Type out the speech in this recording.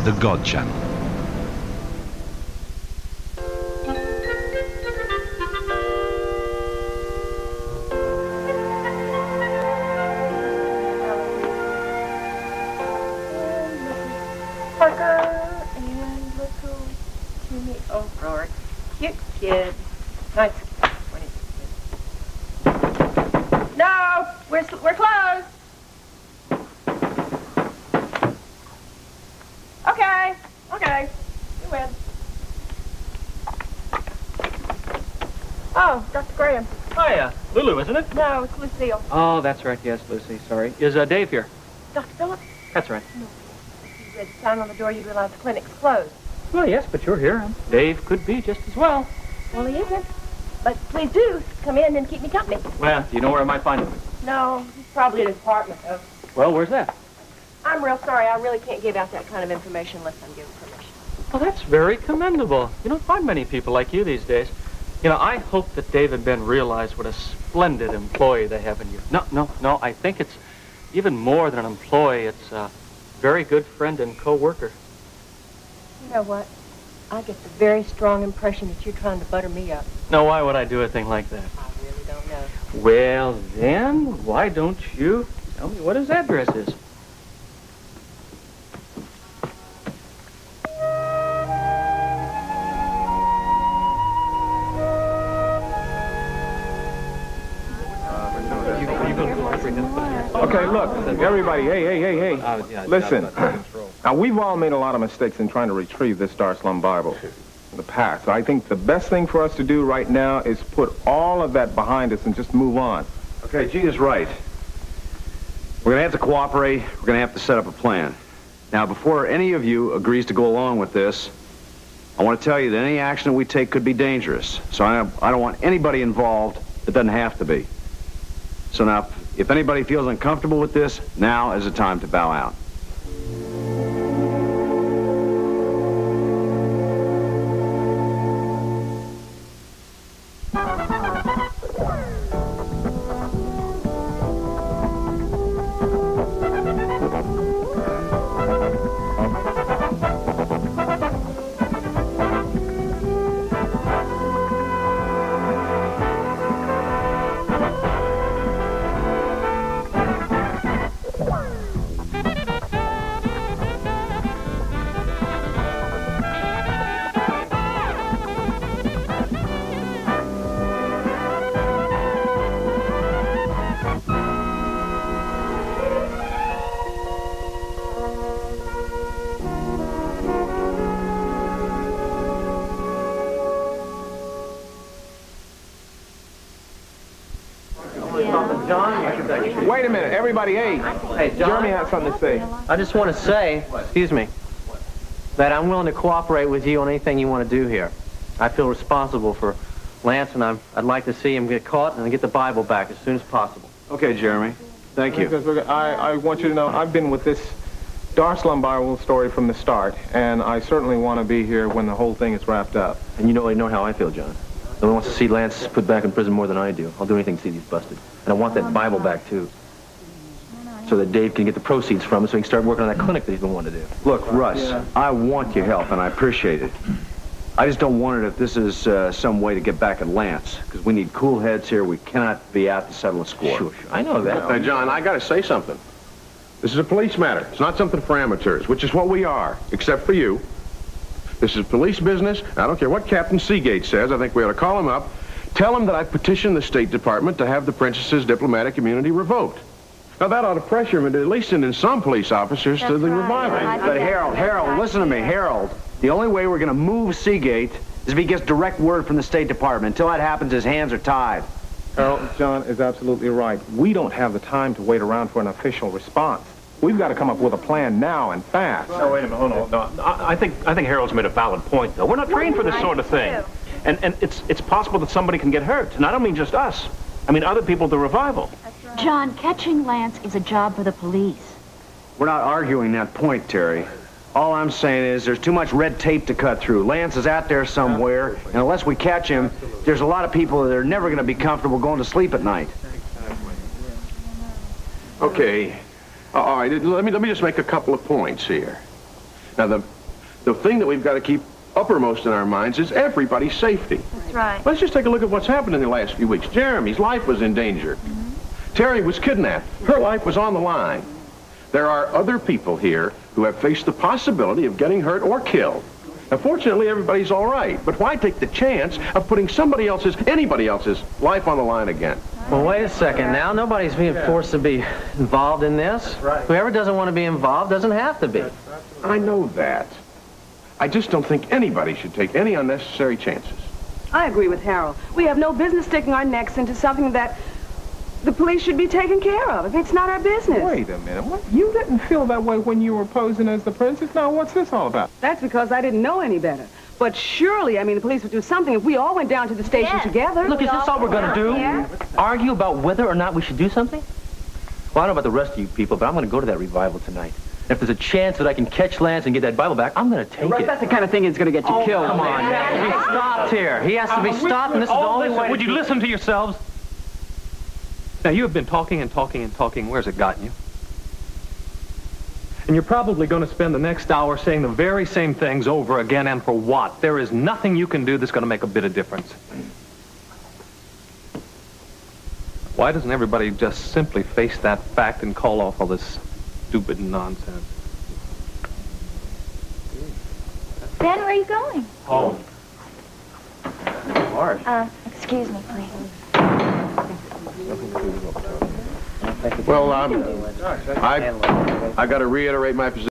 The God Channel. Oh, Lord. Cute kid. Nice. No! We're closed! Okay. Okay. You win. Oh, Dr. Graham. Hiya. Lulu, isn't it? No, it's Lucille. Oh, that's right. Yes, Lucy. Sorry. Is Dave here? Dr. Phillips? That's right. No. If you read the sign on the door, you'd realize the clinic's closed. Well, yes, but you're here. Dave could be just as well. Well, he isn't. But please do come in and keep me company. Well, do you know where I might find him? No, he's probably at his apartment, though. Well, where's that? I'm real sorry. I really can't give out that kind of information unless I'm given permission. Well, that's very commendable. You don't find many people like you these days. You know, I hope that Dave and Ben realize what a splendid employee they have in you. No, I think it's even more than an employee. It's a very good friend and co-worker. You know what? I get the very strong impression that you're trying to butter me up. Now, why would I do a thing like that? I really don't know. Well, then, why don't you tell me what his address is? Okay, look, everybody, hey. Listen, now we've all made a lot of mistakes in trying to retrieve this Dar Slum Bible in the past. So I think the best thing for us to do right now is put all of that behind us and just move on. Okay, Gina's right. We're gonna have to cooperate. We're gonna have to set up a plan. Now, before any of you agrees to go along with this, I want to tell you that any action that we take could be dangerous. So I don't want anybody involved that doesn't have to be. So now, if anybody feels uncomfortable with this, now is the time to bow out. Wait a minute, everybody, hey. Hey, John. Jeremy has something to say. I just want to say, excuse me, that I'm willing to cooperate with you on anything you want to do here. I feel responsible for Lance, and I'd like to see him get caught and get the Bible back as soon as possible. Okay, Jeremy. Thank you. I want you to know I've been with this Dar Slum Bible story from the start, and I certainly want to be here when the whole thing is wrapped up. And you know how I feel, John. No one wants to see Lance put back in prison more than I do. I'll do anything to see these busted. And I want that Bible back, too. So that Dave can get the proceeds from it so he can start working on that clinic that he's been wanting to do. Look, Russ, I want your help, and I appreciate it. I just don't want it if this is some way to get back at Lance, because we need cool heads here. We cannot be out to settle a score. Sure. I know that. John, I got to say something. This is a police matter. It's not something for amateurs, which is what we are, except for you. This is police business. I don't care what Captain Seagate says. I think we ought to call him up, tell him that I petitioned the State Department to have the princess's diplomatic immunity revoked. Now, that ought to pressure him, at least in some police officers, to the revival. But Harold, listen to me, Harold. The only way we're going to move Seagate is if he gets direct word from the State Department. Until that happens, his hands are tied. Harold, John is absolutely right. We don't have the time to wait around for an official response. We've got to come up with a plan now and fast. No, wait a minute. Hold on. No, I think Harold's made a valid point, though. We're not trained for this sort of thing. And it's possible that somebody can get hurt. And I don't mean just us. I mean other people at the revival. John, catching Lance is a job for the police. We're not arguing that point, Terry. All I'm saying is there's too much red tape to cut through. Lance is out there somewhere, and unless we catch him, there's a lot of people that are never going to be comfortable going to sleep at night. Okay. All right, let me just make a couple of points here. Now, the thing that we've got to keep uppermost in our minds is everybody's safety. That's right. Let's just take a look at what's happened in the last few weeks. Jeremy's life was in danger. Terry was kidnapped. Her life was on the line. There are other people here who have faced the possibility of getting hurt or killed. Now, fortunately, everybody's all right. But why take the chance of putting anybody else's life on the line again? Well, wait a second now. Nobody's being forced to be involved in this. Whoever doesn't want to be involved doesn't have to be. I know that. I just don't think anybody should take any unnecessary chances. I agree with Harold. We have no business sticking our necks into something that the police should be taking care of. It's not our business. Wait a minute. What? You didn't feel that way when you were posing as the princess? Now, what's this all about? That's because I didn't know any better. But surely, I mean, the police would do something if we all went down to the station together. Look, is this all we're going to do? Argue about whether or not we should do something? Well, I don't know about the rest of you people, but I'm going to go to that revival tonight. And if there's a chance that I can catch Lance and get that Bible back, I'm going to take it. That's the kind of thing that's going to get you killed. Come on, man. We stopped here. He has to be stopped, and this is the only way. Would you listen to yourselves? Now, you have been talking and talking and talking. Where's it gotten you? And you're probably going to spend the next hour saying the very same things over again, and for what? There is nothing you can do that's going to make a bit of difference. Why doesn't everybody just simply face that fact and call off all this stupid nonsense? Ben, where are you going? Home. Excuse me, please. Well, I got to reiterate my position.